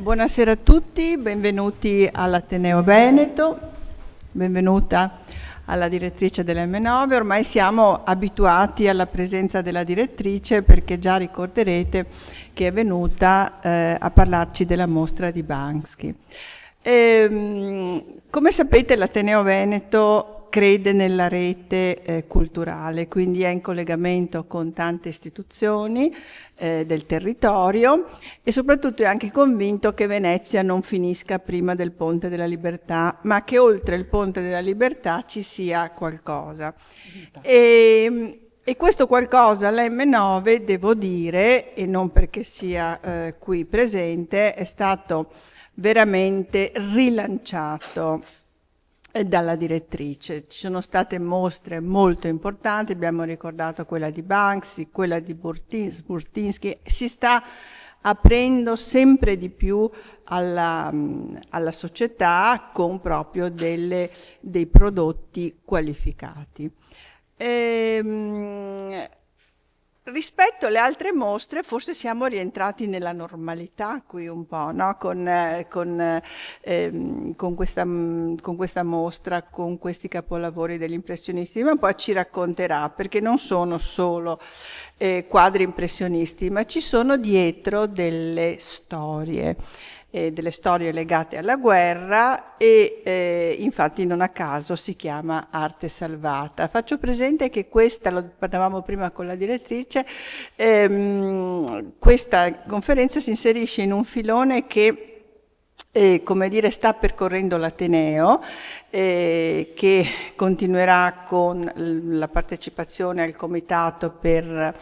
Buonasera a tutti, benvenuti all'Ateneo Veneto, benvenuta alla direttrice dell'M9. Ormai siamo abituati alla presenza della direttrice perché già ricorderete che è venuta a parlarci della mostra di Banksy. Come sapete, l'Ateneo Veneto crede nella rete culturale, quindi è in collegamento con tante istituzioni del territorio e soprattutto è anche convinto che Venezia non finisca prima del Ponte della Libertà, ma che oltre il Ponte della Libertà ci sia qualcosa. E questo qualcosa l'M9, devo dire, e non perché sia qui presente, è stato veramente rilanciato dalla direttrice. Ci sono state mostre molto importanti, abbiamo ricordato quella di Banksy, quella di Burtynsky. Si sta aprendo sempre di più alla società con proprio dei prodotti qualificati. Rispetto alle altre mostre forse siamo rientrati nella normalità qui un po', no? Con questa mostra, con questi capolavori degli impressionisti, ma poi ci racconterà, perché non sono solo quadri impressionisti, ma ci sono dietro delle storie legate alla guerra e infatti non a caso si chiama Arte Salvata. Faccio presente che questa, lo parlavamo prima con la direttrice, questa conferenza si inserisce in un filone che come dire, sta percorrendo l'Ateneo, che continuerà con la partecipazione al comitato per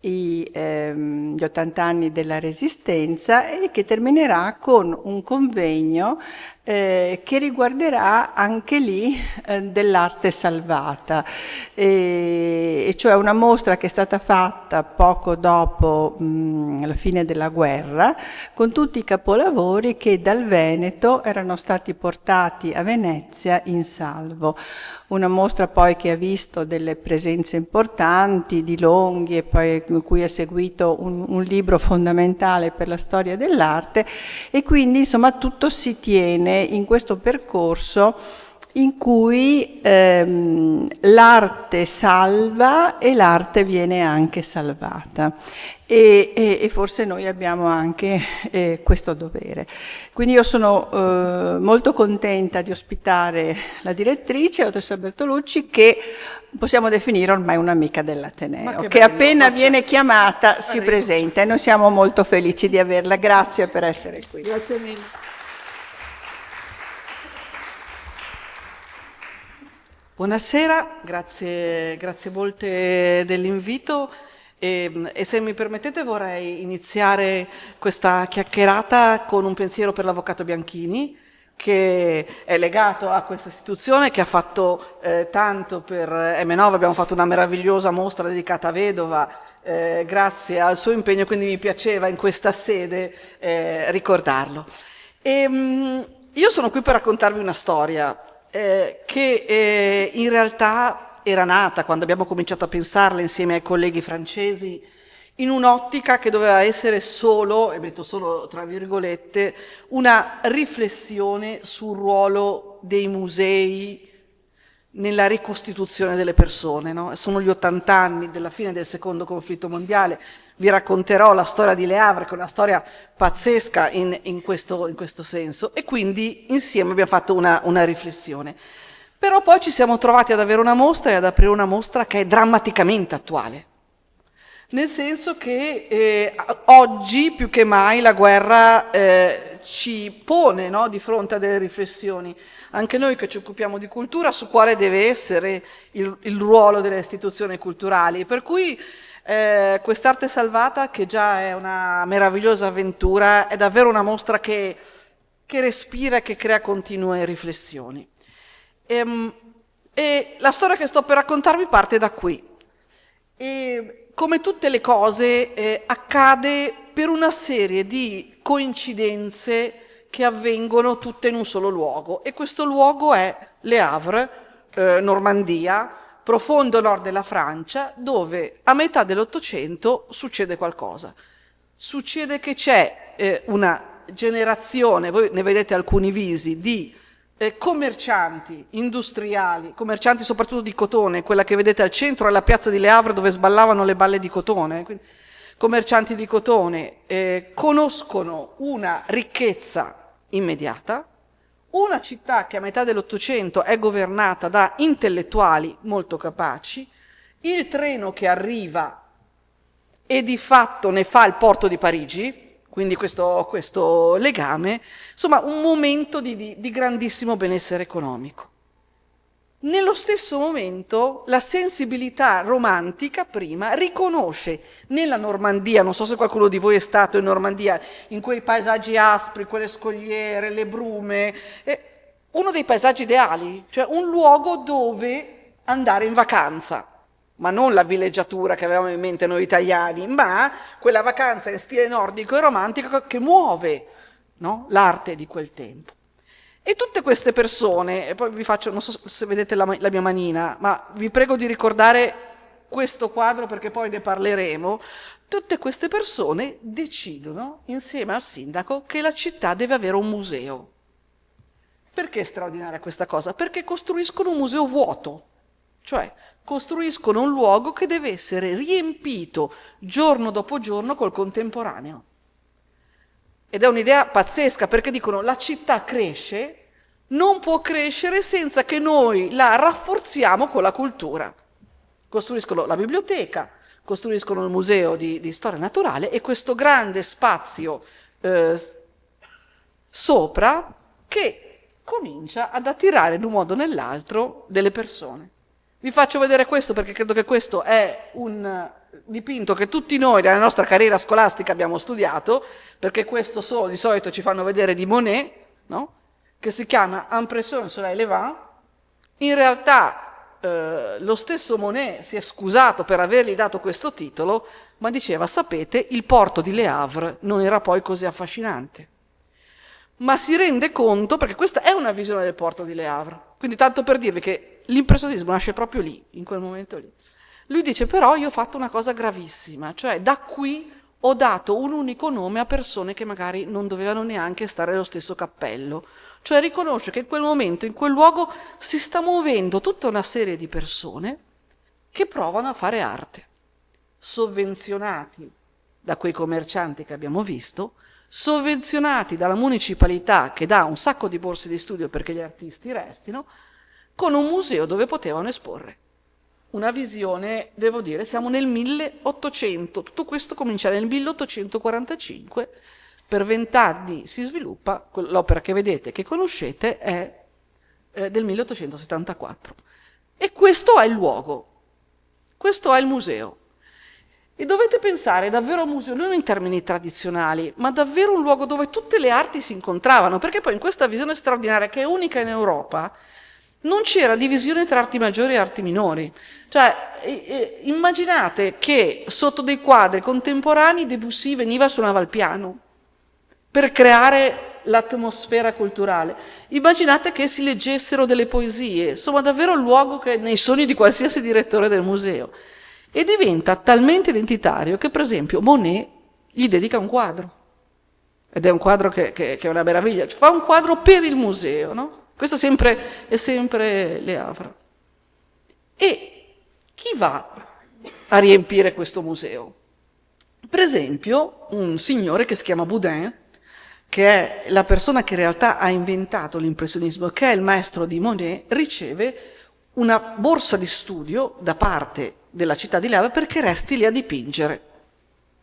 gli 80 anni della Resistenza e che terminerà con un convegno che riguarderà anche lì dell'arte salvata, e cioè una mostra che è stata fatta poco dopo la fine della guerra, con tutti i capolavori che dal Veneto erano stati portati a Venezia in salvo. Una mostra poi che ha visto delle presenze importanti di Longhi e poi cui è seguito un libro fondamentale per la storia dell'arte, e quindi insomma tutto si tiene in questo percorso in cui l'arte salva e l'arte viene anche salvata. E forse noi abbiamo anche questo dovere. Quindi io sono molto contenta di ospitare la direttrice, la dottoressa Bertolucci, che possiamo definire ormai un'amica dell'Ateneo, che appena viene chiamata si presenta, e noi siamo molto felici di averla. Grazie per essere qui. Grazie mille. Buonasera, grazie molte dell'invito. E se mi permettete vorrei iniziare questa chiacchierata con un pensiero per l'avvocato Bianchini, che è legato a questa istituzione, che ha fatto tanto per M9. Abbiamo fatto una meravigliosa mostra dedicata a Vedova, grazie al suo impegno, quindi mi piaceva in questa sede ricordarlo. Io sono qui per raccontarvi una storia che in realtà era nata quando abbiamo cominciato a pensarla insieme ai colleghi francesi in un'ottica che doveva essere solo, e metto solo tra virgolette, una riflessione sul ruolo dei musei nella ricostituzione delle persone, no? Sono gli 80 anni della fine del secondo conflitto mondiale. Vi racconterò la storia di Le Havre, che è una storia pazzesca in questo senso, e quindi insieme abbiamo fatto una riflessione. Però poi ci siamo trovati ad avere una mostra e ad aprire una mostra che è drammaticamente attuale, nel senso che oggi più che mai la guerra ci pone, no, di fronte a delle riflessioni, anche noi che ci occupiamo di cultura, su quale deve essere il ruolo delle istituzioni culturali. Per cui quest'arte salvata, che già è una meravigliosa avventura, è davvero una mostra che respira e che crea continue riflessioni. E la storia che sto per raccontarvi parte da qui. E come tutte le cose accade per una serie di coincidenze che avvengono tutte in un solo luogo, e questo luogo è Le Havre, Normandia, profondo nord della Francia, dove a metà dell'Ottocento succede qualcosa. Succede che c'è una generazione, voi ne vedete alcuni visi, di commercianti industriali, commercianti soprattutto di cotone, quella che vedete al centro è la piazza di Le Havre dove sballavano le balle di cotone, quindi commercianti di cotone conoscono una ricchezza immediata, una città che a metà dell'Ottocento è governata da intellettuali molto capaci, il treno che arriva e di fatto ne fa il porto di Parigi, quindi questo legame, insomma un momento di grandissimo benessere economico. Nello stesso momento la sensibilità romantica prima riconosce nella Normandia, non so se qualcuno di voi è stato in Normandia, in quei paesaggi aspri, quelle scogliere, le brume, uno dei paesaggi ideali, cioè un luogo dove andare in vacanza. Ma non la villeggiatura che avevamo in mente noi italiani, ma quella vacanza in stile nordico e romantico che muove, no? L'arte di quel tempo. E tutte queste persone, e poi vi faccio, non so se vedete la mia manina, ma vi prego di ricordare questo quadro perché poi ne parleremo, tutte queste persone decidono insieme al sindaco che la città deve avere un museo. Perché è straordinaria questa cosa? Perché costruiscono un museo vuoto, cioè costruiscono un luogo che deve essere riempito giorno dopo giorno col contemporaneo. Ed è un'idea pazzesca perché dicono la città cresce, non può crescere senza che noi la rafforziamo con la cultura. Costruiscono la biblioteca, costruiscono il museo di storia naturale e questo grande spazio sopra che comincia ad attirare in un modo o nell'altro delle persone. Vi faccio vedere questo perché credo che questo è un dipinto che tutti noi nella nostra carriera scolastica abbiamo studiato, perché questo solo di solito ci fanno vedere di Monet, no? Che si chiama Impression sur les Levants. In realtà lo stesso Monet si è scusato per avergli dato questo titolo, ma diceva, sapete, il porto di Le Havre non era poi così affascinante. Ma si rende conto, perché questa è una visione del porto di Le Havre, quindi tanto per dirvi che l'impressionismo nasce proprio lì, in quel momento lì. Lui dice però io ho fatto una cosa gravissima, cioè da qui ho dato un unico nome a persone che magari non dovevano neanche stare allo stesso cappello, cioè riconosce che in quel momento, in quel luogo si sta muovendo tutta una serie di persone che provano a fare arte, sovvenzionati da quei commercianti che abbiamo visto, sovvenzionati dalla municipalità che dà un sacco di borse di studio perché gli artisti restino, con un museo dove potevano esporre. Una visione, devo dire, siamo nel 1800, tutto questo comincia nel 1845, per 20 anni si sviluppa, l'opera che vedete, che conoscete, è del 1874. E questo è il luogo, questo è il museo. E dovete pensare davvero a un museo, non in termini tradizionali, ma davvero un luogo dove tutte le arti si incontravano, perché poi in questa visione straordinaria, che è unica in Europa, non c'era divisione tra arti maggiori e arti minori. Cioè, immaginate che sotto dei quadri contemporanei Debussy veniva e suonava il piano per creare l'atmosfera culturale. Immaginate che si leggessero delle poesie, insomma davvero il luogo che è nei sogni di qualsiasi direttore del museo. E diventa talmente identitario che, per esempio, Monet gli dedica un quadro. Ed è un quadro che è una meraviglia. Fa un quadro per il museo, no? Questo è sempre Le Havre. E chi va a riempire questo museo? Per esempio, un signore che si chiama Boudin, che è la persona che in realtà ha inventato l'impressionismo, che è il maestro di Monet, riceve una borsa di studio da parte della città di Le Havre perché resti lì a dipingere.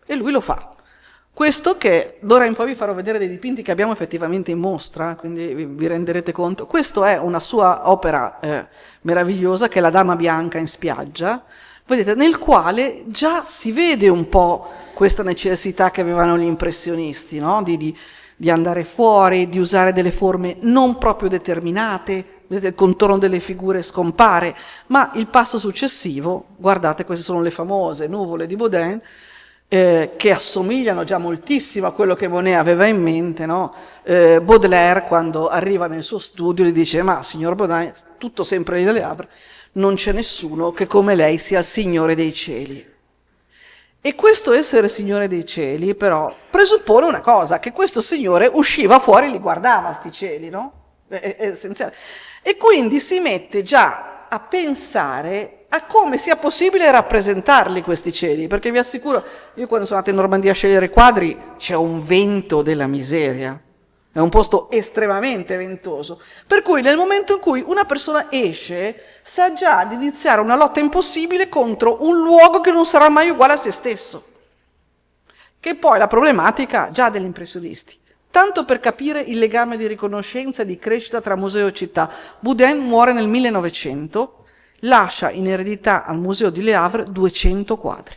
E lui lo fa. Questo che d'ora in poi vi farò vedere dei dipinti che abbiamo effettivamente in mostra, quindi vi renderete conto. Questo è una sua opera meravigliosa che è La Dama Bianca in spiaggia, vedete, nel quale già si vede un po' questa necessità che avevano gli impressionisti, no? Di andare fuori, di usare delle forme non proprio determinate, vedete il contorno delle figure scompare, ma il passo successivo, guardate, queste sono le famose nuvole di Baudin, che assomigliano già moltissimo a quello che Monet aveva in mente, no? Baudelaire, quando arriva nel suo studio, gli dice: ma signor Baudin, tutto sempre lì Le Havre, non c'è nessuno che come lei sia il signore dei cieli. E questo essere Signore dei cieli, però, presuppone una cosa, che questo Signore usciva fuori e li guardava, sti cieli, no? È essenziale. E quindi si mette già a pensare a come sia possibile rappresentarli questi cieli, perché vi assicuro, io quando sono andata in Normandia a scegliere i quadri, c'è un vento della miseria. È un posto estremamente ventoso, per cui nel momento in cui una persona esce, sa già di iniziare una lotta impossibile contro un luogo che non sarà mai uguale a se stesso, che è poi la problematica già degli impressionisti. Tanto per capire il legame di riconoscenza e di crescita tra museo e città, Boudin muore nel 1900, lascia in eredità al Museo di Le Havre 200 quadri.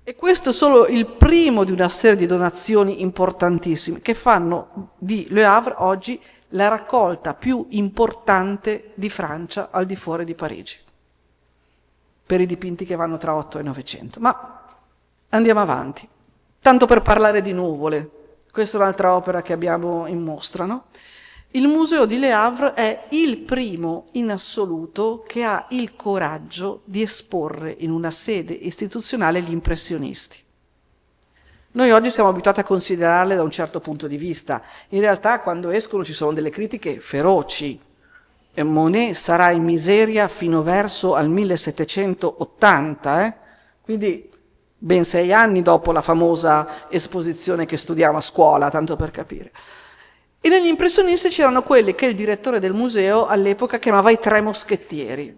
E questo è solo il primo di una serie di donazioni importantissime che fanno di Le Havre oggi la raccolta più importante di Francia al di fuori di Parigi, per i dipinti che vanno tra 8 e 900. Ma andiamo avanti. Tanto per parlare di nuvole, questa è un'altra opera che abbiamo in mostra, no? Il Museo di Le Havre è il primo in assoluto che ha il coraggio di esporre in una sede istituzionale gli impressionisti. Noi oggi siamo abituati a considerarle da un certo punto di vista. In realtà quando escono ci sono delle critiche feroci. Monet sarà in miseria fino verso al 1780, quindi ben 6 anni dopo la famosa esposizione che studiamo a scuola, tanto per capire. E negli impressionisti c'erano quelli che il direttore del museo all'epoca chiamava i 3 moschettieri.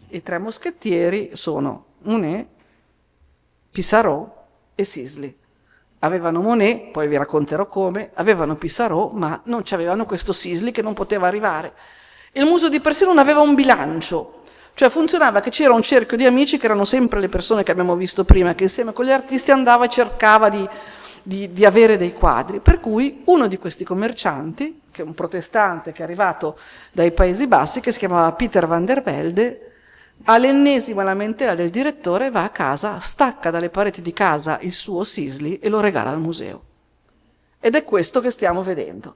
I 3 moschettieri sono Monet, Pissarro e Sisley. Avevano Monet, poi vi racconterò come, avevano Pissarro, ma non c'avevano questo Sisley che non poteva arrivare. Il museo di per sé non aveva un bilancio, cioè funzionava che c'era un cerchio di amici che erano sempre le persone che abbiamo visto prima, che insieme con gli artisti andava e cercava di avere dei quadri, per cui uno di questi commercianti, che è un protestante che è arrivato dai Paesi Bassi, che si chiamava Peter van der Velde, all'ennesima lamentela del direttore va a casa, stacca dalle pareti di casa il suo Sisley e lo regala al museo. Ed è questo che stiamo vedendo,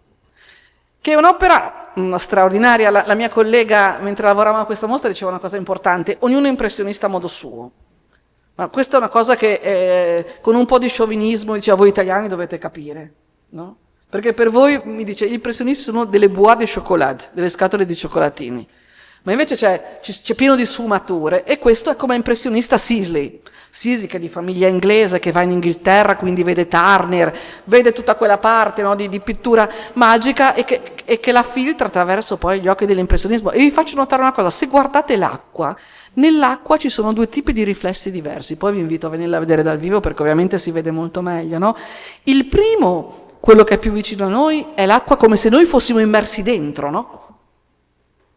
che è un'opera straordinaria. La mia collega, mentre lavoravamo a questa mostra, diceva una cosa importante: ognuno è impressionista a modo suo. Ma questa è una cosa che con un po' di sciovinismo diceva: voi italiani dovete capire, no? Perché per voi, mi dice, gli impressionisti sono delle boîte de chocolat, delle scatole di cioccolatini, ma invece c'è pieno di sfumature, e questo è come impressionista Sisley, che è di famiglia inglese, che va in Inghilterra, quindi vede Turner, vede tutta quella parte, no, di pittura magica e che la filtra attraverso poi gli occhi dell'impressionismo. E vi faccio notare una cosa: se guardate l'acqua, nell'acqua ci sono 2 tipi di riflessi diversi, poi vi invito a venirla a vedere dal vivo perché ovviamente si vede molto meglio, no? Il primo, quello che è più vicino a noi, è l'acqua come se noi fossimo immersi dentro, no?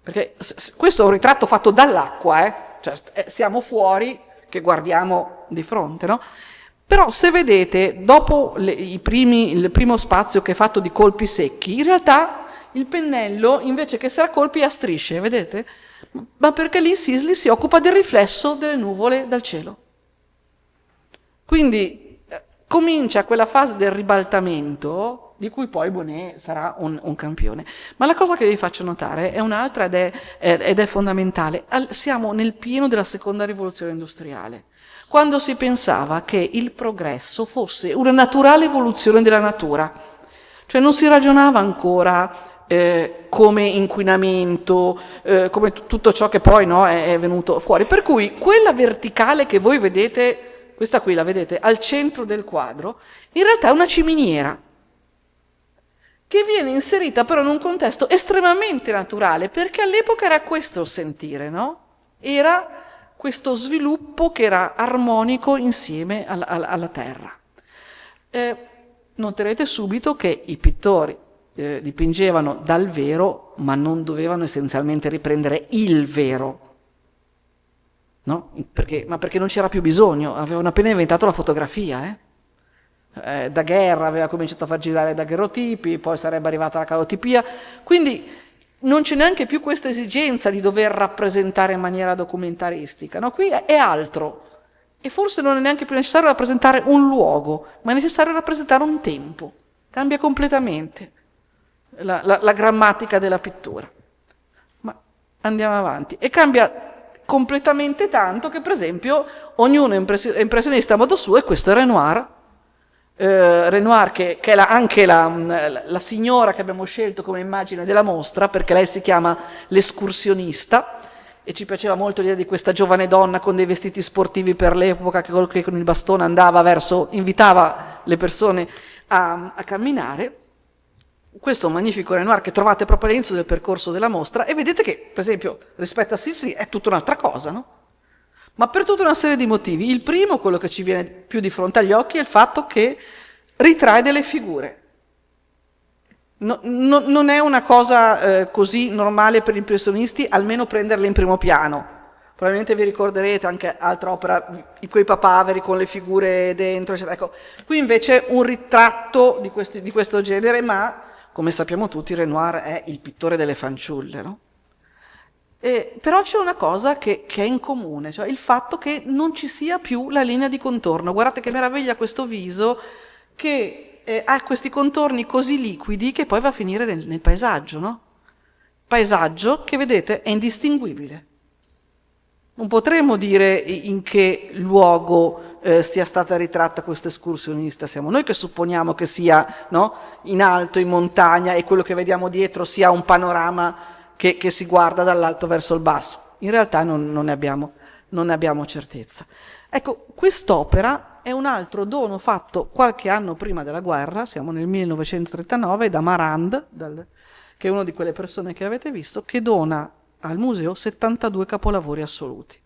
Perché questo è un ritratto fatto dall'acqua, cioè siamo fuori che guardiamo di fronte, no? Però se vedete, dopo il primo spazio che è fatto di colpi secchi, in realtà il pennello, invece che essere a colpi, è a strisce, vedete? Ma perché lì Sisley si occupa del riflesso delle nuvole dal cielo. Quindi comincia quella fase del ribaltamento, di cui poi Monet sarà un campione. Ma la cosa che vi faccio notare è un'altra ed è fondamentale. Siamo nel pieno della seconda rivoluzione industriale, quando si pensava che il progresso fosse una naturale evoluzione della natura. Cioè non si ragionava ancora come inquinamento, come tutto ciò che poi, no, è venuto fuori. Per cui quella verticale che voi vedete, questa qui la vedete al centro del quadro, in realtà è una ciminiera che viene inserita però in un contesto estremamente naturale, perché all'epoca era questo il sentire, no? Era questo sviluppo che era armonico insieme alla terra. Noterete subito che i pittori dipingevano dal vero, ma non dovevano essenzialmente riprendere il vero, no? Perché non c'era più bisogno, avevano appena inventato la fotografia, Daguerre aveva cominciato a far girare daguerrotipi, poi sarebbe arrivata la calotipia, quindi non c'è neanche più questa esigenza di dover rappresentare in maniera documentaristica, no? Qui è altro, e forse non è neanche più necessario rappresentare un luogo, ma è necessario rappresentare un tempo. Cambia completamente la grammatica della pittura. Ma andiamo avanti. E cambia completamente tanto che, per esempio, ognuno è impressionista a modo suo, e questo è Renoir. Renoir che è anche la signora che abbiamo scelto come immagine della mostra, perché lei si chiama l'escursionista, e ci piaceva molto l'idea di questa giovane donna con dei vestiti sportivi per l'epoca, che con il bastone invitava le persone a camminare. Questo è un magnifico Renoir che trovate proprio all'inizio del percorso della mostra, e vedete che, per esempio, rispetto a Sisley è tutta un'altra cosa, no? Ma per tutta una serie di motivi. Il primo, quello che ci viene più di fronte agli occhi, è il fatto che ritrae delle figure. Non è una cosa così normale per gli impressionisti, almeno prenderle in primo piano. Probabilmente vi ricorderete anche altra opera, quei papaveri con le figure dentro, eccetera. Ecco, qui invece un ritratto di questo genere, ma come sappiamo tutti Renoir è il pittore delle fanciulle, no? Però c'è una cosa che è in comune, cioè il fatto che non ci sia più la linea di contorno. Guardate che meraviglia questo viso che ha questi contorni così liquidi che poi va a finire nel paesaggio, no? Paesaggio che, vedete, è indistinguibile. Non potremmo dire in che luogo sia stata ritratta questa escursionista. Siamo noi che supponiamo che sia, no, in alto, in montagna, e quello che vediamo dietro sia un panorama che si guarda dall'alto verso il basso. In realtà non ne abbiamo certezza. Ecco, quest'opera è un altro dono fatto qualche anno prima della guerra, siamo nel 1939, da Marand, che è una di quelle persone che avete visto, che dona al museo 72 capolavori assoluti.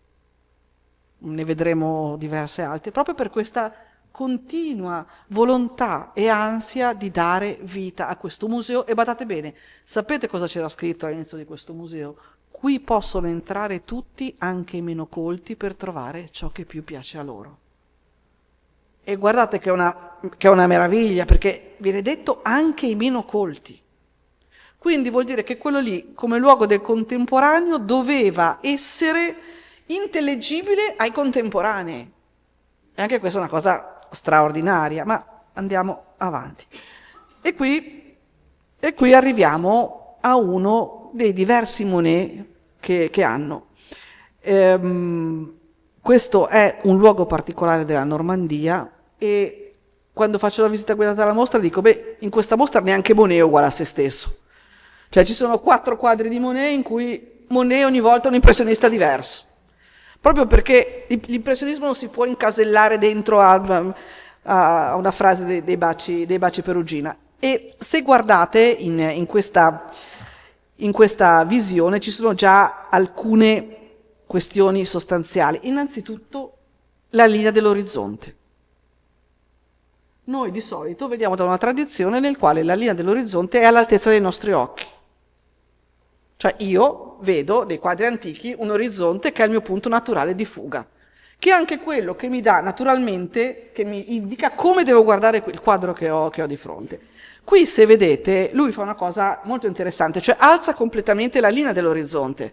Ne vedremo diverse altre, proprio per questa continua volontà e ansia di dare vita a questo museo. E badate bene, sapete cosa c'era scritto all'inizio di questo museo? Qui possono entrare tutti, anche i meno colti, per trovare ciò che più piace a loro. E guardate che è una meraviglia, perché viene detto anche i meno colti. Quindi vuol dire che quello lì, come luogo del contemporaneo, doveva essere intellegibile ai contemporanei. E anche questa è una cosa straordinaria, ma andiamo avanti. E qui arriviamo a uno dei diversi Monet che hanno. Questo è un luogo particolare della Normandia, e quando faccio la visita guidata alla mostra dico, in questa mostra neanche Monet è uguale a se stesso. Cioè ci sono 4 quadri di Monet in cui Monet ogni volta è un impressionista diverso. Proprio perché l'impressionismo non si può incasellare dentro a una frase dei Baci Perugina. E se guardate in questa visione ci sono già alcune questioni sostanziali. Innanzitutto la linea dell'orizzonte. Noi di solito veniamo da una tradizione nel quale la linea dell'orizzonte è all'altezza dei nostri occhi. Cioè io vedo nei quadri antichi un orizzonte che è il mio punto naturale di fuga, che è anche quello che mi dà naturalmente, che mi indica come devo guardare il quadro che ho di fronte. Qui, se vedete, lui fa una cosa molto interessante, cioè alza completamente la linea dell'orizzonte.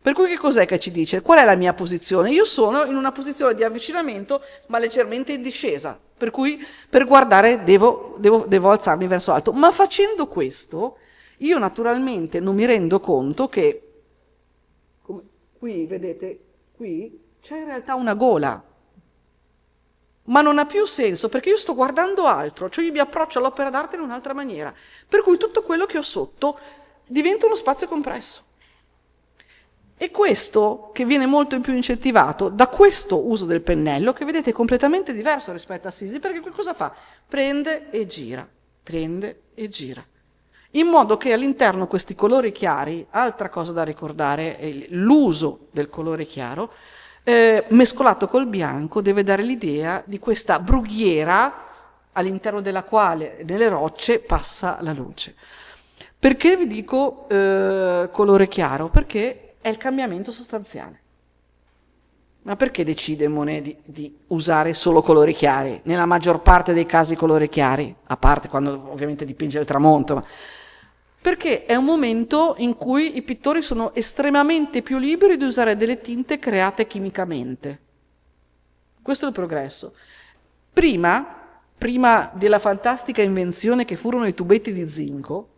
Per cui che cos'è che ci dice? Qual è la mia posizione? Io sono in una posizione di avvicinamento, ma leggermente in discesa, per cui per guardare devo alzarmi verso l'alto. Ma facendo questo, io naturalmente non mi rendo conto che, come qui vedete, qui c'è in realtà una gola, ma non ha più senso perché io sto guardando altro, cioè io mi approccio all'opera d'arte in un'altra maniera, per cui tutto quello che ho sotto diventa uno spazio compresso. E questo che viene molto più incentivato da questo uso del pennello, che vedete è completamente diverso rispetto a Sisley, perché cosa fa? Prende e gira, in modo che all'interno questi colori chiari, altra cosa da ricordare è l'uso del colore chiaro, mescolato col bianco, deve dare l'idea di questa brughiera all'interno della quale nelle rocce passa la luce. Perché vi dico colore chiaro? Perché è il cambiamento sostanziale. Ma perché decide Monet di usare solo colori chiari? Nella maggior parte dei casi colori chiari, a parte quando ovviamente dipinge il tramonto, ma perché è un momento in cui i pittori sono estremamente più liberi di usare delle tinte create chimicamente. Questo è il progresso. Prima della fantastica invenzione che furono i tubetti di zinco,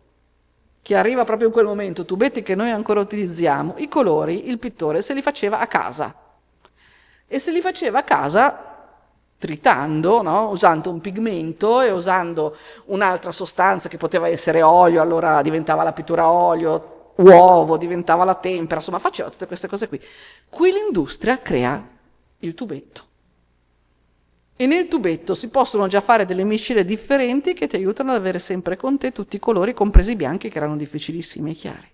che arriva proprio in quel momento, tubetti che noi ancora utilizziamo, i colori il pittore se li faceva a casa. E se li faceva a casa tritando, no? Usando un pigmento e usando un'altra sostanza che poteva essere olio, allora diventava la pittura a olio, uovo, diventava la tempera, insomma faceva tutte queste cose qui. Qui l'industria crea il tubetto. E nel tubetto si possono già fare delle miscele differenti che ti aiutano ad avere sempre con te tutti i colori, compresi i bianchi, che erano difficilissimi e chiari.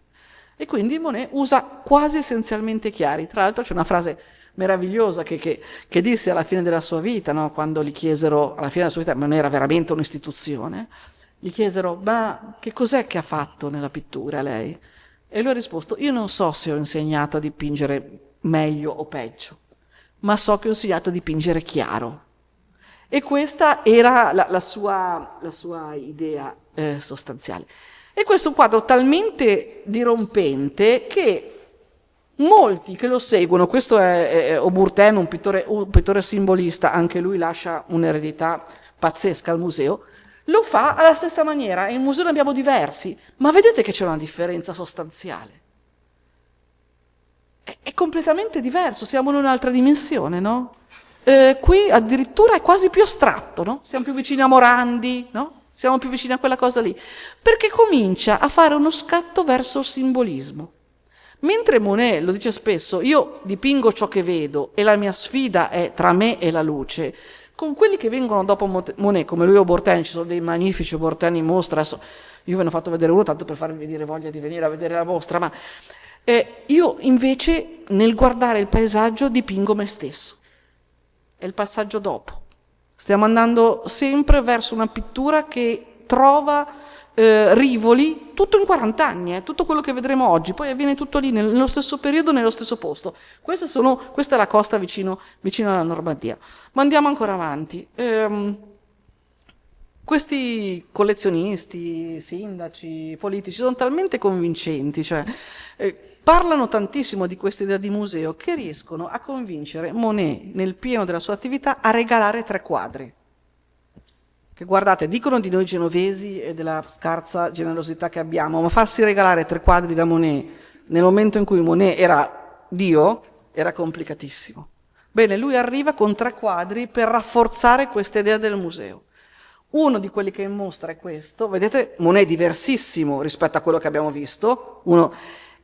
E quindi Monet usa quasi essenzialmente chiari. Tra l'altro c'è una frase meravigliosa che disse alla fine della sua vita, no? Quando gli chiesero, alla fine della sua vita, ma non era veramente un'istituzione, gli chiesero, ma che cos'è che ha fatto nella pittura lei? E lui ha risposto, io non so se ho insegnato a dipingere meglio o peggio, ma so che ho insegnato a dipingere chiaro. E questa era la sua idea sostanziale. E questo è un quadro talmente dirompente che molti che lo seguono, questo è Auburtin, un pittore simbolista, anche lui lascia un'eredità pazzesca al museo, lo fa alla stessa maniera, e in museo ne abbiamo diversi, ma vedete che c'è una differenza sostanziale. È completamente diverso, siamo in un'altra dimensione, no? Qui addirittura è quasi più astratto, no? Siamo più vicini a Morandi, no? Siamo più vicini a quella cosa lì, perché comincia a fare uno scatto verso il simbolismo. Mentre Monet lo dice spesso, io dipingo ciò che vedo e la mia sfida è tra me e la luce, con quelli che vengono dopo Monet, come lui o Auburtin, ci sono dei magnifici Auburtin in mostra, adesso io ve ne ho fatto vedere uno tanto per farvi venire voglia di venire a vedere la mostra, ma io invece nel guardare il paesaggio dipingo me stesso. È il passaggio dopo. Stiamo andando sempre verso una pittura che trova rivoli, tutto in 40 anni, tutto quello che vedremo oggi, poi avviene tutto lì, nello stesso periodo, nello stesso posto. Questa è la costa vicino alla Normandia. Ma andiamo ancora avanti. Questi collezionisti, sindaci, politici sono talmente convincenti, cioè parlano tantissimo di questa idea di museo che riescono a convincere Monet, nel pieno della sua attività, a regalare 3 quadri. Che guardate, dicono di noi genovesi e della scarsa generosità che abbiamo, ma farsi regalare 3 quadri da Monet nel momento in cui Monet era Dio era complicatissimo. Bene, lui arriva con 3 quadri per rafforzare questa idea del museo. Uno di quelli che in mostra è questo, vedete, Monet è diversissimo rispetto a quello che abbiamo visto,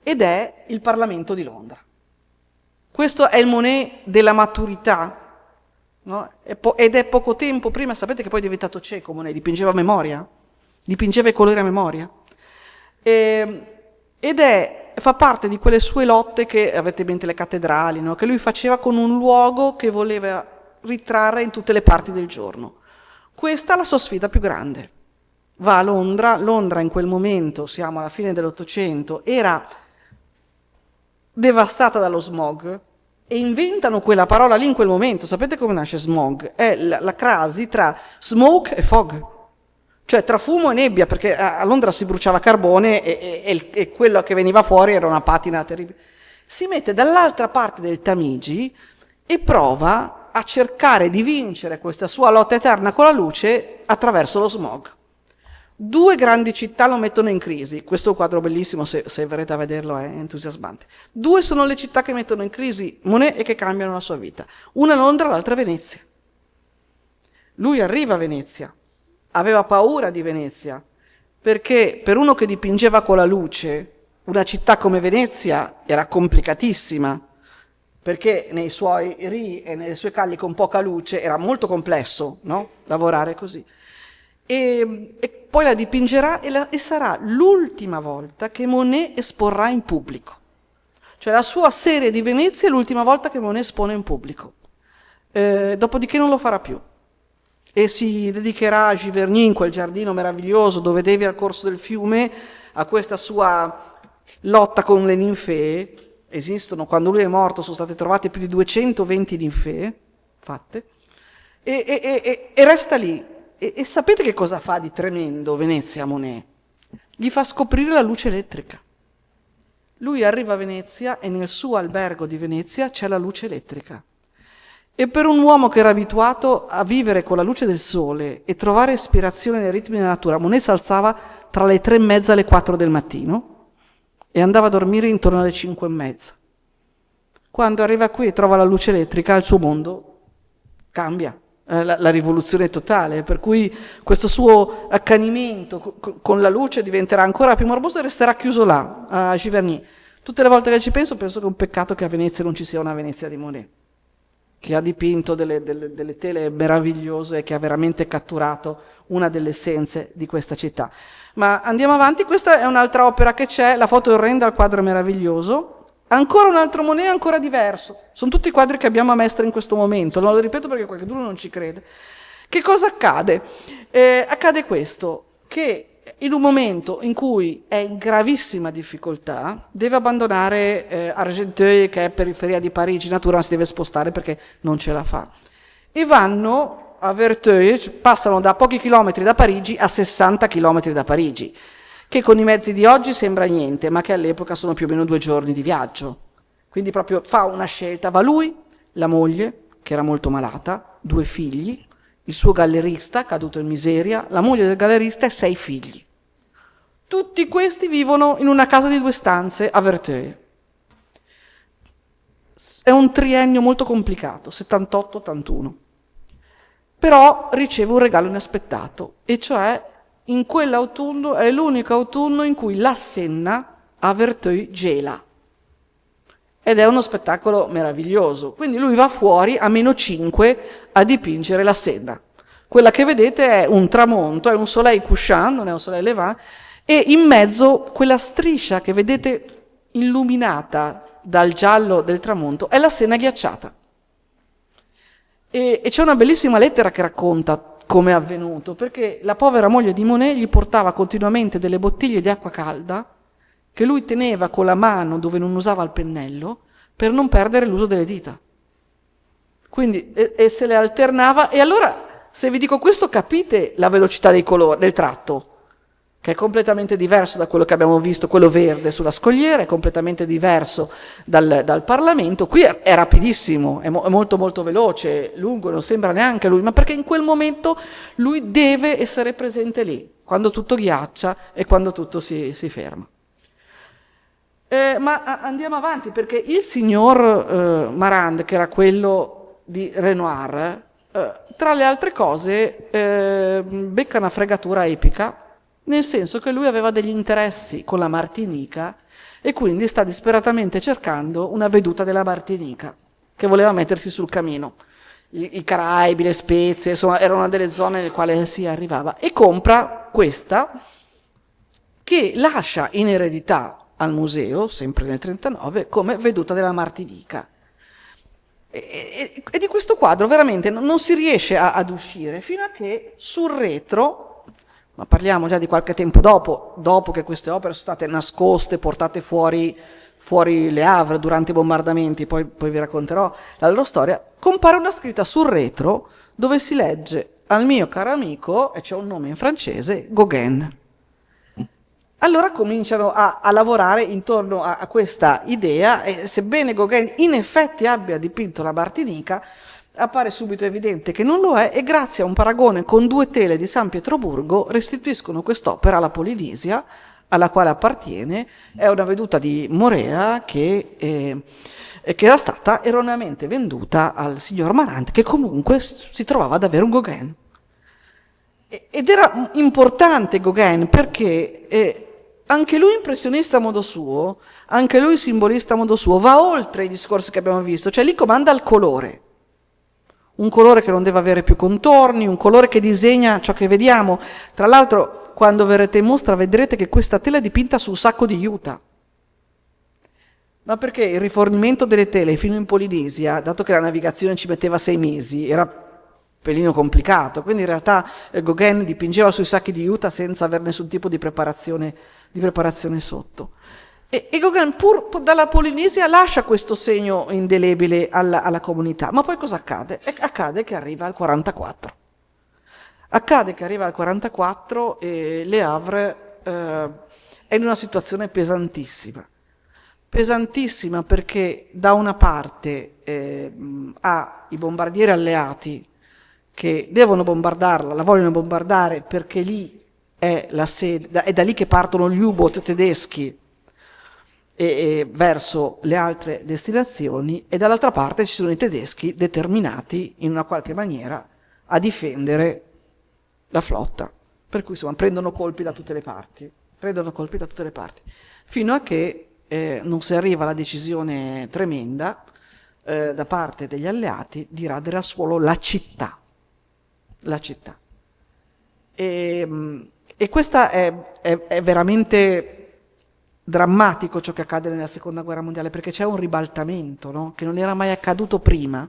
ed è il Parlamento di Londra. Questo è il Monet della maturità, no? Ed è poco tempo prima, sapete che poi è diventato cieco Monet, dipingeva a memoria, dipingeva i colori a memoria, fa parte di quelle sue lotte che avete in mente le cattedrali, no? Che lui faceva con un luogo che voleva ritrarre in tutte le parti del giorno. Questa è la sua sfida più grande. Va a Londra in quel momento, siamo alla fine dell'Ottocento, era devastata dallo smog e inventano quella parola lì in quel momento. Sapete come nasce smog? È la crasi tra smoke e fog, cioè tra fumo e nebbia, perché a Londra si bruciava carbone e quello che veniva fuori era una patina terribile. Si mette dall'altra parte del Tamigi e prova a cercare di vincere questa sua lotta eterna con la luce attraverso lo smog. 2 grandi città lo mettono in crisi. Questo è un quadro bellissimo, se verrete a vederlo è entusiasmante. 2 sono le città che mettono in crisi Monet e che cambiano la sua vita. Una è Londra, l'altra è Venezia. Lui arriva a Venezia, aveva paura di Venezia, perché per uno che dipingeva con la luce, una città come Venezia era complicatissima, perché nei suoi rii e nelle sue calli con poca luce era molto complesso, no? Lavorare così. E poi la dipingerà e sarà l'ultima volta che Monet esporrà in pubblico. Cioè la sua serie di Venezia è l'ultima volta che Monet espone in pubblico. Dopodiché non lo farà più. E si dedicherà a Giverny, in quel giardino meraviglioso dove devia al corso del fiume, a questa sua lotta con le ninfee. Esistono, quando lui è morto sono state trovate più di 220 ninfee fatte, e resta lì. E sapete che cosa fa di tremendo Venezia a Monet? Gli fa scoprire la luce elettrica. Lui arriva a Venezia e nel suo albergo di Venezia c'è la luce elettrica. E per un uomo che era abituato a vivere con la luce del sole e trovare ispirazione nei ritmi della natura, Monet si alzava tra le 3:30 e le 4 del mattino e andava a dormire intorno alle 5:30. Quando arriva qui e trova la luce elettrica, il suo mondo cambia, la rivoluzione totale, per cui questo suo accanimento con la luce diventerà ancora più morboso e resterà chiuso là, a Giverny. Tutte le volte che ci penso che è un peccato che a Venezia non ci sia una Venezia di Monet, che ha dipinto delle tele meravigliose e che ha veramente catturato una delle essenze di questa città. Ma andiamo avanti, questa è un'altra opera che c'è, la foto è orrenda, il quadro è meraviglioso. Ancora un altro Monet, ancora diverso. Sono tutti i quadri che abbiamo a Mestre in questo momento, non lo ripeto perché qualcuno non ci crede. Che cosa accade? Accade questo, che in un momento in cui è in gravissima difficoltà, deve abbandonare Argenteuil, che è periferia di Parigi, naturalmente si deve spostare perché non ce la fa. E vanno a Verteuil, passano da pochi chilometri da Parigi a 60 chilometri da Parigi, che con i mezzi di oggi sembra niente, ma che all'epoca sono più o meno 2 giorni di viaggio. Quindi proprio fa una scelta, va lui, la moglie, che era molto malata, 2 figli, il suo gallerista, caduto in miseria, la moglie del gallerista e 6 figli. Tutti questi vivono in una casa di 2 stanze a Verteuil. È un triennio molto complicato, 78-81. Però riceve un regalo inaspettato, e cioè in quell'autunno è l'unico autunno in cui la Senna a Verteuil gela. Ed è uno spettacolo meraviglioso. Quindi lui va fuori a -5 a dipingere la Senna. Quella che vedete è un tramonto, è un soleil couchant, non è un soleil levant, e in mezzo quella striscia che vedete illuminata dal giallo del tramonto è la Senna ghiacciata. E c'è una bellissima lettera che racconta come è avvenuto, perché la povera moglie di Monet gli portava continuamente delle bottiglie di acqua calda che lui teneva con la mano dove non usava il pennello per non perdere l'uso delle dita. Quindi e se le alternava, e allora se vi dico questo capite la velocità dei colori, del tratto, che è completamente diverso da quello che abbiamo visto, quello verde sulla scogliera, è completamente diverso dal Parlamento. Qui è rapidissimo, è molto molto veloce, lungo, non sembra neanche lui, ma perché in quel momento lui deve essere presente lì, quando tutto ghiaccia e quando tutto si ferma. Ma andiamo avanti, perché il signor Marand, che era quello di Renoir, tra le altre cose becca una fregatura epica, nel senso che lui aveva degli interessi con la Martinica e quindi sta disperatamente cercando una veduta della Martinica, che voleva mettersi sul cammino. I Caraibi, le Spezie, insomma, era una delle zone nelle quali si arrivava, e compra questa, che lascia in eredità al museo, sempre nel 1939, come veduta della Martinica. E di questo quadro veramente non si riesce ad uscire fino a che sul retro, ma parliamo già di qualche tempo dopo che queste opere sono state nascoste, portate fuori Le Havre durante i bombardamenti, poi vi racconterò la loro storia, compare una scritta sul retro dove si legge: al mio caro amico, e c'è un nome in francese, Gauguin. Allora cominciano a lavorare intorno a questa idea, e sebbene Gauguin in effetti abbia dipinto la Martinica, appare subito evidente che non lo è, e grazie a un paragone con 2 tele di San Pietroburgo restituiscono quest'opera alla Polinisia, alla quale appartiene. È una veduta di Morea che era stata erroneamente venduta al signor Marand, che comunque si trovava ad avere un Gauguin. Ed era importante Gauguin perché anche lui impressionista a modo suo, anche lui simbolista a modo suo, va oltre i discorsi che abbiamo visto, cioè lì comanda il colore. Un colore che non deve avere più contorni, un colore che disegna ciò che vediamo. Tra l'altro, quando verrete in mostra vedrete che questa tela è dipinta su un sacco di juta. Ma perché il rifornimento delle tele fino in Polinesia, dato che la navigazione ci metteva 6 mesi, era pelino complicato, quindi in realtà Gauguin dipingeva sui sacchi di juta senza avere nessun tipo di preparazione sotto. E Gauguin pur dalla Polinesia lascia questo segno indelebile alla comunità. Ma poi cosa accade? Accade che arriva al 44. Accade che arriva al 44 e Le Havre è in una situazione pesantissima. Pesantissima perché da una parte ha i bombardieri alleati che devono bombardarla, la vogliono bombardare perché lì è da lì che partono gli U-boat tedeschi e verso le altre destinazioni, e dall'altra parte ci sono i tedeschi determinati in una qualche maniera a difendere la flotta, per cui insomma prendono colpi da tutte le parti, fino a che non si arriva alla decisione tremenda da parte degli alleati di radere al suolo la città. E questa è veramente drammatico ciò che accade nella seconda guerra mondiale, perché c'è un ribaltamento, no? Che non era mai accaduto prima.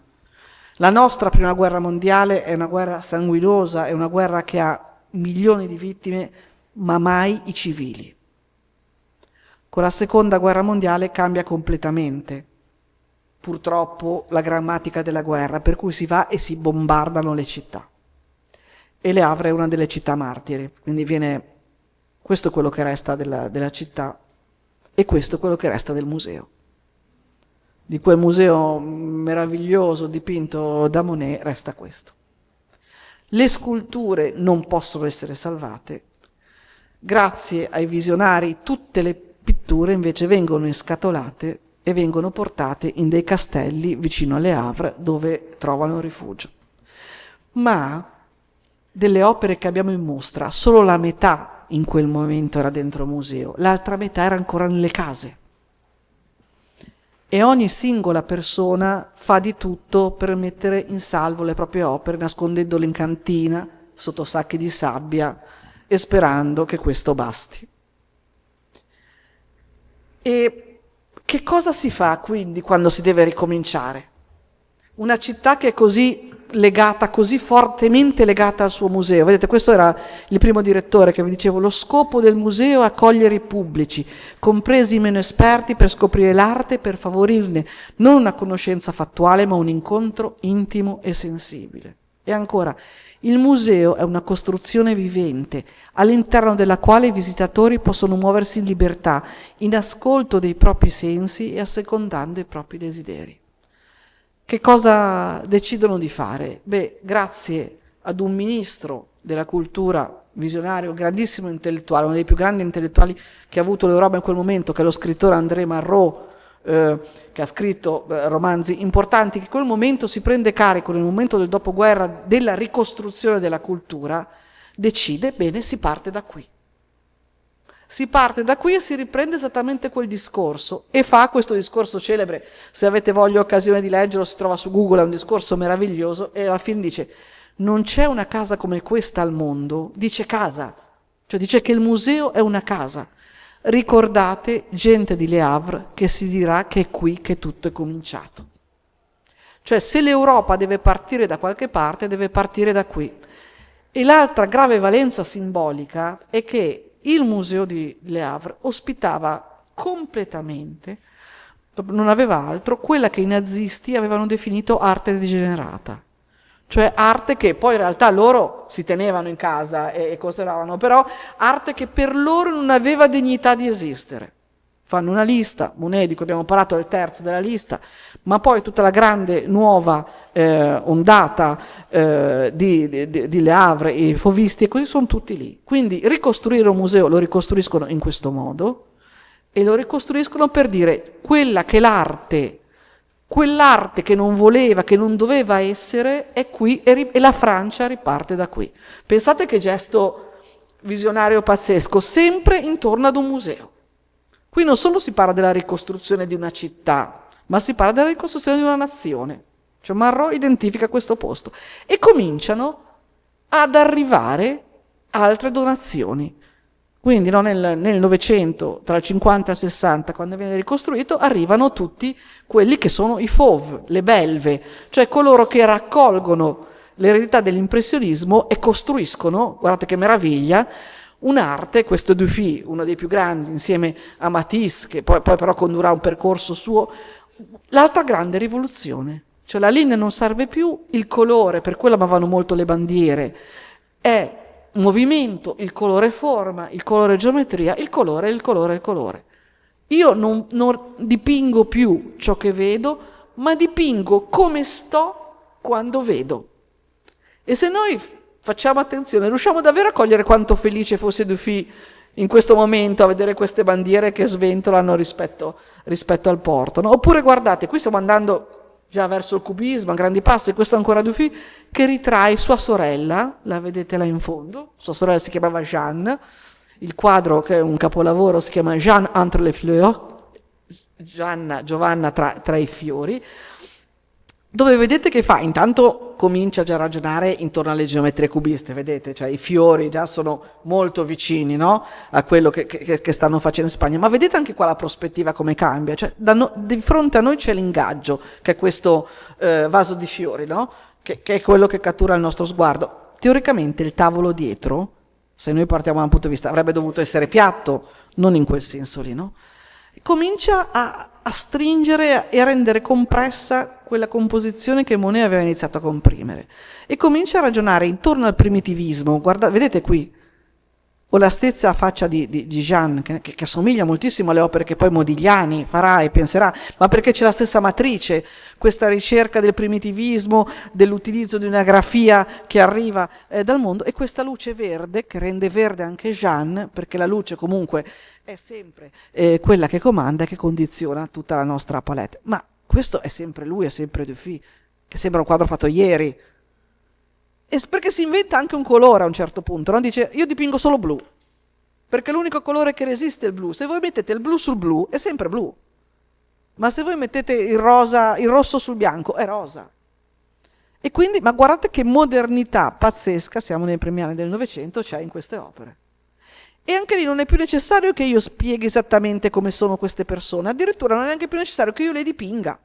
La nostra prima guerra mondiale è una guerra sanguinosa, è una guerra che ha milioni di vittime, ma mai i civili. Con la seconda guerra mondiale cambia completamente, purtroppo, la grammatica della guerra, per cui si va e si bombardano le città. E Le Havre è una delle città martiri, quindi questo è quello che resta della città, e questo è quello che resta del museo. Di quel museo meraviglioso dipinto da Monet resta questo. Le sculture non possono essere salvate. Grazie ai visionari tutte le pitture invece vengono inscatolate e vengono portate in dei castelli vicino alle Havre dove trovano rifugio. Ma delle opere che abbiamo in mostra, solo la metà in quel momento era dentro il museo, l'altra metà era ancora nelle case. E ogni singola persona fa di tutto per mettere in salvo le proprie opere, nascondendole in cantina, sotto sacchi di sabbia e sperando che questo basti. E che cosa si fa quindi quando si deve ricominciare? Una città che è così legata, così fortemente legata al suo museo. Vedete, questo era il primo direttore che vi dicevo: lo scopo del museo è accogliere i pubblici, compresi i meno esperti, per scoprire l'arte e per favorirne non una conoscenza fattuale, ma un incontro intimo e sensibile. E ancora, il museo è una costruzione vivente, all'interno della quale i visitatori possono muoversi in libertà, in ascolto dei propri sensi e assecondando i propri desideri. Che cosa decidono di fare? Beh, grazie ad un ministro della cultura visionario, un grandissimo intellettuale, uno dei più grandi intellettuali che ha avuto l'Europa in quel momento, che è lo scrittore André Malraux, che ha scritto romanzi importanti, che in quel momento si prende carico, nel momento del dopoguerra, della ricostruzione della cultura, decide, bene, si parte da qui. Si parte da qui e si riprende esattamente quel discorso e fa questo discorso celebre. Se avete voglia e occasione di leggerlo, si trova su Google, è un discorso meraviglioso, e alla fine dice: non c'è una casa come questa al mondo, dice casa, cioè dice che il museo è una casa. Ricordate, gente di Le Havre, che si dirà che è qui che tutto è cominciato. Cioè, se l'Europa deve partire da qualche parte, deve partire da qui. E l'altra grave valenza simbolica è che il museo di Le Havre ospitava completamente, non aveva altro, quella che i nazisti avevano definito arte degenerata, cioè arte che poi in realtà loro si tenevano in casa e conservavano, però arte che per loro non aveva dignità di esistere. Fanno una lista, Monet, di cui abbiamo parlato, è il terzo della lista, ma poi tutta la grande nuova ondata di Le Havre, i fauvisti, e così sono tutti lì. Quindi ricostruire un museo lo ricostruiscono in questo modo, e lo ricostruiscono per dire quella che quell'arte che non voleva, che non doveva essere, è qui, e la Francia riparte da qui. Pensate che gesto visionario pazzesco, sempre intorno ad un museo. Qui non solo si parla della ricostruzione di una città, ma si parla della ricostruzione di una nazione. Cioè Malraux identifica questo posto e cominciano ad arrivare altre donazioni. Quindi no, nel Novecento, tra il 50 e il 60, quando viene ricostruito, arrivano tutti quelli che sono i fauve, le belve, cioè coloro che raccolgono l'eredità dell'impressionismo e costruiscono, guardate che meraviglia, un'arte, questo Dufy, uno dei più grandi, insieme a Matisse, che poi però condurrà un percorso suo, l'altra grande rivoluzione. Cioè la linea non serve più, il colore, per quello amavano molto le bandiere, è movimento, il colore è forma, il colore è geometria, il colore è il colore è il colore. Io non dipingo più ciò che vedo, ma dipingo come sto quando vedo. E se noi facciamo attenzione, riusciamo davvero a cogliere quanto felice fosse Dufy in questo momento a vedere queste bandiere che sventolano rispetto al porto, no? Oppure guardate, qui stiamo andando già verso il cubismo a grandi passi, questo è ancora Dufy che ritrae sua sorella, la vedete là in fondo, sua sorella si chiamava Jeanne, il quadro che è un capolavoro si chiama Jeanne entre les fleurs, Giovanna tra i fiori, dove vedete che fa, intanto comincia già a ragionare intorno alle geometrie cubiste, vedete, cioè i fiori già sono molto vicini, no? A quello che stanno facendo in Spagna, ma vedete anche qua la prospettiva come cambia, cioè di fronte a noi c'è l'ingaggio, che è questo vaso di fiori, no? Che è quello che cattura il nostro sguardo. Teoricamente il tavolo dietro, se noi partiamo da un punto di vista, avrebbe dovuto essere piatto, non in quel senso lì, no? Comincia a stringere e a rendere compressa quella composizione che Monet aveva iniziato a comprimere e comincia a ragionare intorno al primitivismo. Guarda, vedete qui, o la stessa faccia di Jeanne, che assomiglia moltissimo alle opere che poi Modigliani farà e penserà, ma perché c'è la stessa matrice, questa ricerca del primitivismo, dell'utilizzo di una grafia che arriva dal mondo, e questa luce verde, che rende verde anche Jeanne, perché la luce comunque è sempre quella che comanda e che condiziona tutta la nostra palette. Ma questo è sempre lui, è sempre Dufy, che sembra un quadro fatto ieri. E perché si inventa anche un colore a un certo punto, no? Dice, io dipingo solo blu, perché l'unico colore che resiste è il blu. Se voi mettete il blu sul blu, è sempre blu. Ma se voi mettete il rosso sul bianco, è rosa. E quindi, ma guardate che modernità pazzesca, siamo nei primi anni del Novecento, c'è in queste opere. E anche lì non è più necessario che io spieghi esattamente come sono queste persone, addirittura non è neanche più necessario che io le dipinga.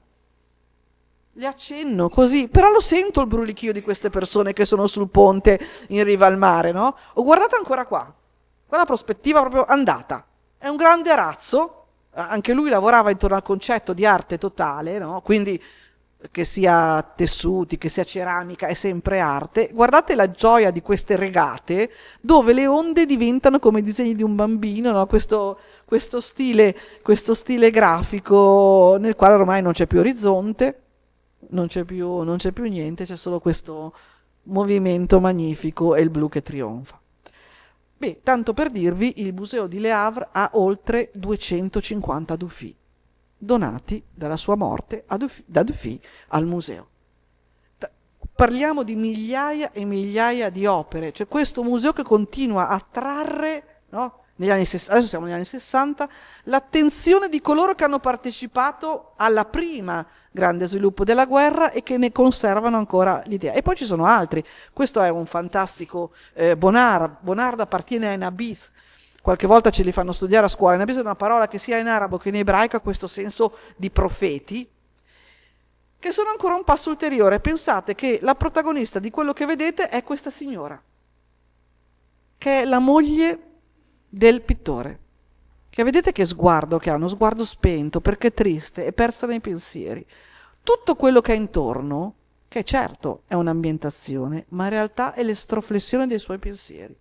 Le accenno così, però lo sento il brulichio di queste persone che sono sul ponte in riva al mare, no? O guardate ancora qua, la prospettiva proprio andata. È un grande arazzo, anche lui lavorava intorno al concetto di arte totale, no? Quindi che sia tessuti, che sia ceramica, è sempre arte. Guardate la gioia di queste regate, dove le onde diventano come i disegni di un bambino, no? Questo stile grafico nel quale ormai non c'è più orizzonte, non c'è più niente, c'è solo questo movimento magnifico e il blu che trionfa. Beh, tanto per dirvi, il Museo di Le Havre ha oltre 250 Dufy, donati dalla sua morte da Dufy al museo. Parliamo di migliaia e migliaia di opere, cioè questo museo che continua a trarre, no? Adesso siamo negli anni 60, l'attenzione di coloro che hanno partecipato alla prima grande sviluppo della guerra e che ne conservano ancora l'idea. E poi ci sono altri. Questo è un fantastico Bonnard. Bonnard appartiene a Nabis. Qualche volta ce li fanno studiare a scuola. Nabis è una parola che sia in arabo che in ebraico ha questo senso di profeti, che sono ancora un passo ulteriore. Pensate che la protagonista di quello che vedete è questa signora, che è la moglie del pittore. Che vedete che sguardo che ha, uno sguardo spento, perché è triste, è persa nei pensieri. Tutto quello che è intorno, che certo è un'ambientazione, ma in realtà è l'estroflessione dei suoi pensieri.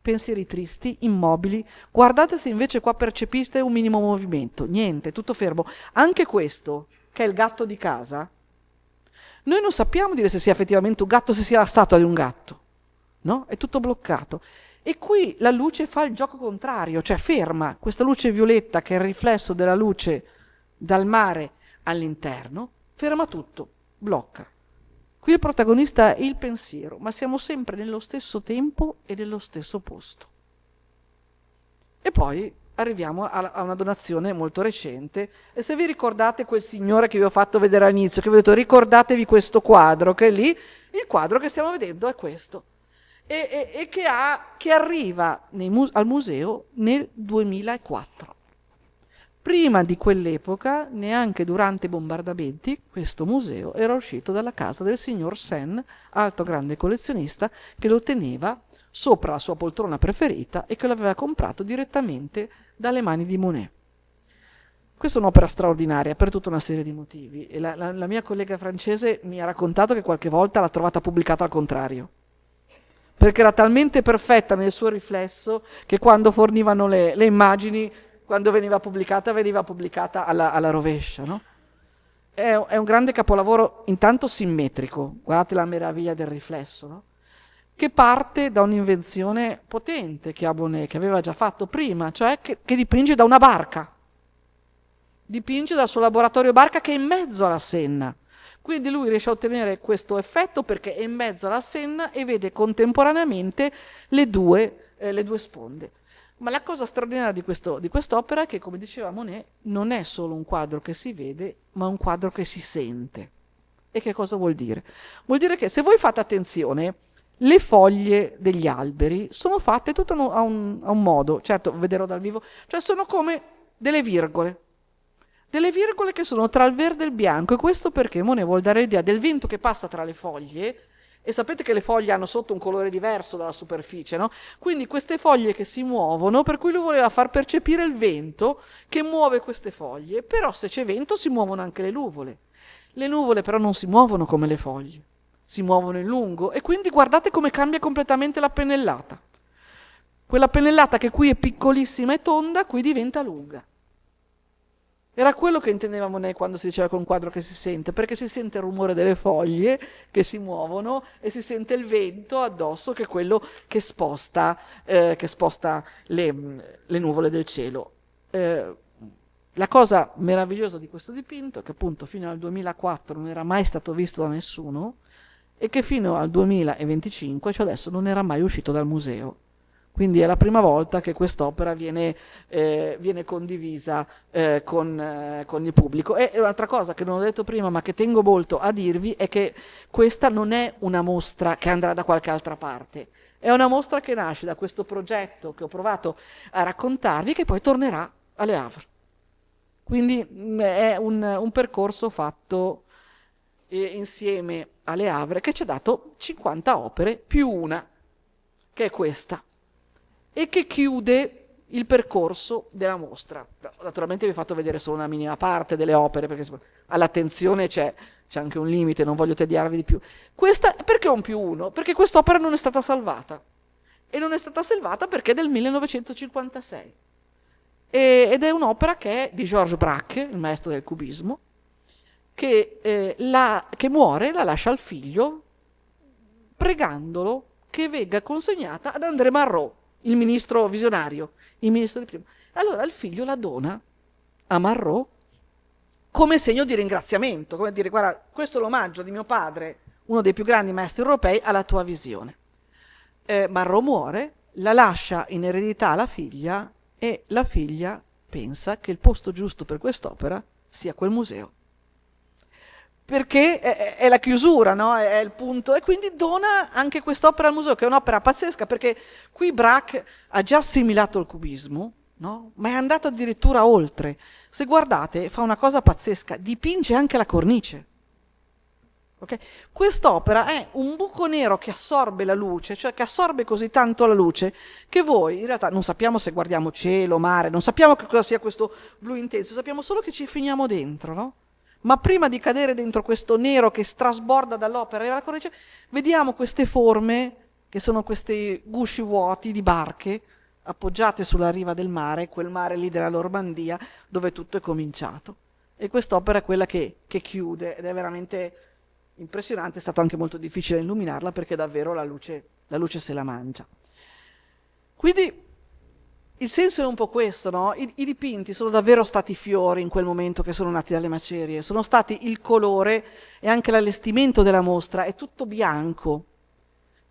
Pensieri tristi, immobili. Guardate se invece qua percepiste un minimo movimento. Niente, tutto fermo. Anche questo, che è il gatto di casa, noi non sappiamo dire se sia effettivamente un gatto, se sia la statua di un gatto. No? È tutto bloccato. E qui la luce fa il gioco contrario, cioè ferma questa luce violetta che è il riflesso della luce dal mare all'interno, ferma tutto, blocca. Qui il protagonista è il pensiero, ma siamo sempre nello stesso tempo e nello stesso posto. E poi arriviamo a una donazione molto recente, e se vi ricordate quel signore che vi ho fatto vedere all'inizio, che vi ho detto ricordatevi questo quadro, che è lì, il quadro che stiamo vedendo è questo. E che arriva al museo nel 2004. Prima di quell'epoca, neanche durante i bombardamenti, questo museo era uscito dalla casa del signor Sen, alto grande collezionista, che lo teneva sopra la sua poltrona preferita e che lo aveva comprato direttamente dalle mani di Monet. Questa è un'opera straordinaria per tutta una serie di motivi. E la mia collega francese mi ha raccontato che qualche volta l'ha trovata pubblicata al contrario, perché era talmente perfetta nel suo riflesso che quando fornivano le immagini, quando veniva pubblicata alla rovescia, no? È un grande capolavoro, intanto simmetrico, guardate la meraviglia del riflesso, no? che parte da un'invenzione potente che ha Monet, che aveva già fatto prima, cioè che dipinge da una barca. Dipinge dal suo laboratorio barca che è in mezzo alla Senna. Quindi lui riesce a ottenere questo effetto perché è in mezzo alla Senna e vede contemporaneamente le due sponde. Ma la cosa straordinaria di quest'opera è che, come diceva Monet, non è solo un quadro che si vede, ma un quadro che si sente. E che cosa vuol dire? Vuol dire che se voi fate attenzione, le foglie degli alberi sono fatte tutto a un modo, certo vedrò dal vivo, cioè sono come delle virgole che sono tra il verde e il bianco, e questo perché Monet vuol dare l'idea del vento che passa tra le foglie, e sapete che le foglie hanno sotto un colore diverso dalla superficie, no? Quindi queste foglie che si muovono, per cui lui voleva far percepire il vento che muove queste foglie, però se c'è vento si muovono anche le nuvole. Le nuvole però non si muovono come le foglie, si muovono in lungo, e quindi guardate come cambia completamente la pennellata. Quella pennellata che qui è piccolissima e tonda, qui diventa lunga. Era quello che intendeva Monet quando si diceva che è un quadro che si sente, perché si sente il rumore delle foglie che si muovono e si sente il vento addosso, che è quello che sposta le nuvole del cielo. La cosa meravigliosa di questo dipinto è che appunto fino al 2004 non era mai stato visto da nessuno, e che fino al 2025, cioè adesso, non era mai uscito dal museo. Quindi è la prima volta che quest'opera viene condivisa con il pubblico. E un'altra cosa che non ho detto prima, ma che tengo molto a dirvi, è che questa non è una mostra che andrà da qualche altra parte. È una mostra che nasce da questo progetto che ho provato a raccontarvi, che poi tornerà alle Havre. Quindi è un percorso fatto insieme alle Havre, che ci ha dato 50 opere più una, che è questa, e che chiude il percorso della mostra. Naturalmente vi ho fatto vedere solo una minima parte delle opere, perché all'attenzione c'è anche un limite, non voglio tediarvi di più. Questa perché è un più uno? Perché quest'opera non è stata salvata, e non è stata salvata perché è del 1956, ed è un'opera che è di Georges Braque, il maestro del cubismo, che muore, la lascia al figlio, pregandolo che venga consegnata ad André Malraux, il ministro visionario, il ministro di prima. Allora il figlio la dona a Malraux come segno di ringraziamento, come dire: guarda, questo è l'omaggio di mio padre, uno dei più grandi maestri europei, alla tua visione. Malraux muore, la lascia in eredità alla figlia, e la figlia pensa che il posto giusto per quest'opera sia quel museo, perché è la chiusura, no? È il punto, e quindi dona anche quest'opera al museo, che è un'opera pazzesca, perché qui Braque ha già assimilato il cubismo, no? Ma è andato addirittura oltre. Se guardate, fa una cosa pazzesca, dipinge anche la cornice. Okay? Quest'opera è un buco nero che assorbe la luce, cioè che assorbe così tanto la luce che voi in realtà non sappiamo se guardiamo cielo, mare, non sappiamo che cosa sia questo blu intenso, sappiamo solo che ci finiamo dentro, no? Ma prima di cadere dentro questo nero che strasborda dall'opera e dalla cornice, vediamo queste forme, che sono questi gusci vuoti di barche appoggiate sulla riva del mare, quel mare lì della Normandia, dove tutto è cominciato. E quest'opera è quella che chiude, ed è veramente impressionante. È stato anche molto difficile illuminarla, perché davvero la luce se la mangia. Quindi il senso è un po' questo, no? I dipinti sono davvero stati fiori in quel momento che sono nati dalle macerie, sono stati il colore e anche l'allestimento della mostra, è tutto bianco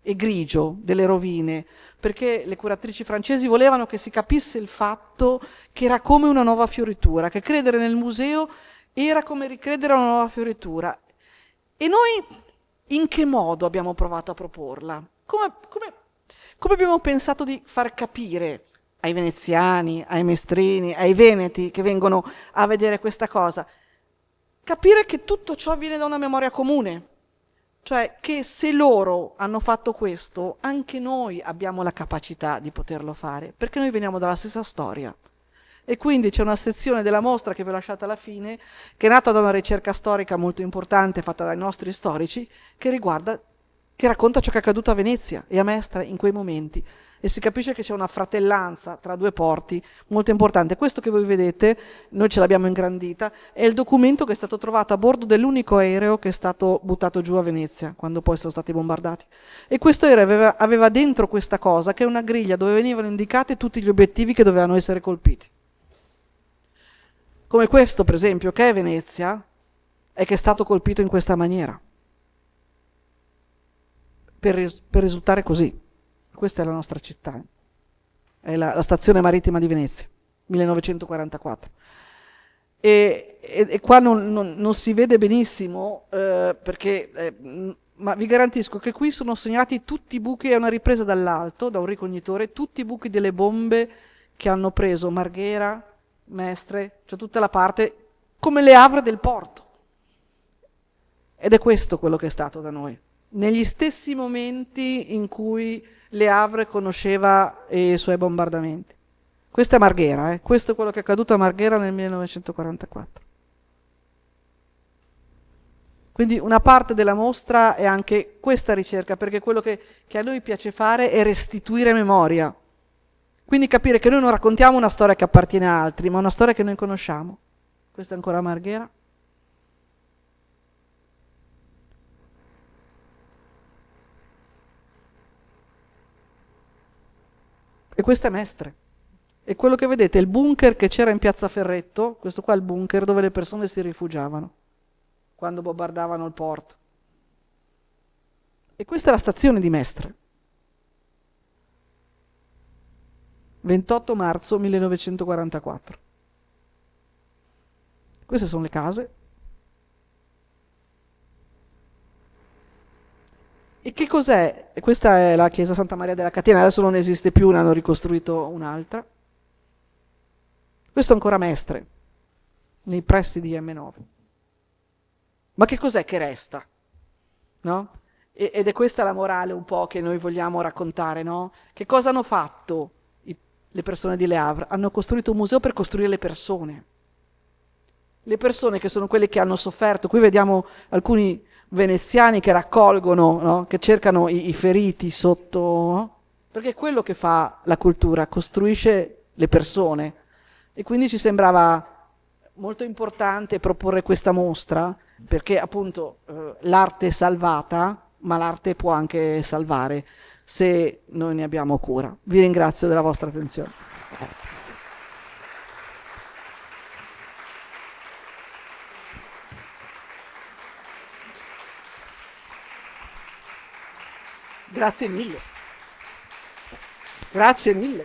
e grigio delle rovine, perché le curatrici francesi volevano che si capisse il fatto che era come una nuova fioritura, che credere nel museo era come ricredere a una nuova fioritura. E noi in che modo abbiamo provato a proporla? Come abbiamo pensato di far capire ai veneziani, ai mestrini, ai veneti che vengono a vedere questa cosa? Capire che tutto ciò viene da una memoria comune, cioè che se loro hanno fatto questo, anche noi abbiamo la capacità di poterlo fare, perché noi veniamo dalla stessa storia. E quindi c'è una sezione della mostra che vi ho lasciato alla fine, che è nata da una ricerca storica molto importante fatta dai nostri storici, che racconta ciò che è accaduto a Venezia e a Mestre in quei momenti. e si capisce che c'è una fratellanza tra due porti molto importante. Questo che voi vedete, noi ce l'abbiamo ingrandita, è il documento che è stato trovato a bordo dell'unico aereo che è stato buttato giù a Venezia, quando poi sono stati bombardati. E questo aereo aveva dentro questa cosa, che è una griglia dove venivano indicati tutti gli obiettivi che dovevano essere colpiti. Come questo, per esempio, che è Venezia, e che è stato colpito in questa maniera, per risultare così. Questa è la nostra città, è la stazione marittima di Venezia, 1944. E qua non si vede benissimo perché, ma vi garantisco che qui sono segnati tutti i buchi, è una ripresa dall'alto, da un ricognitore, tutti i buchi delle bombe che hanno preso Marghera, Mestre, cioè tutta la parte, come le Havre del porto. Ed è questo quello che è stato da noi. Negli stessi momenti in cui Le Havre conosceva i suoi bombardamenti. Questa è Marghera, questo è quello che è accaduto a Marghera nel 1944. Quindi una parte della mostra è anche questa ricerca, perché quello che a noi piace fare è restituire memoria. Quindi capire che noi non raccontiamo una storia che appartiene a altri, ma una storia che noi conosciamo. Questa è ancora Marghera. E questa è Mestre. E quello che vedete è il bunker che c'era in Piazza Ferretto, questo qua è il bunker dove le persone si rifugiavano quando bombardavano il porto. E questa è la stazione di Mestre. 28 marzo 1944. Queste sono le case. E che cos'è? Questa è la chiesa Santa Maria della Catena, adesso non esiste più, ne hanno ricostruito un'altra. Questo è ancora Mestre, nei pressi di M9. Ma che cos'è che resta? No? Ed è questa la morale un po' che noi vogliamo raccontare, no? Che cosa hanno fatto le persone di Le Havre? Hanno costruito un museo per costruire le persone. Le persone che sono quelle che hanno sofferto. Qui vediamo alcuni veneziani che raccolgono, no? Che cercano i feriti sotto, no? Perché è quello che fa la cultura, costruisce le persone. E quindi ci sembrava molto importante proporre questa mostra, perché appunto l'arte è salvata, ma l'arte può anche salvare se noi ne abbiamo cura. Vi ringrazio della vostra attenzione. Grazie mille. Grazie mille.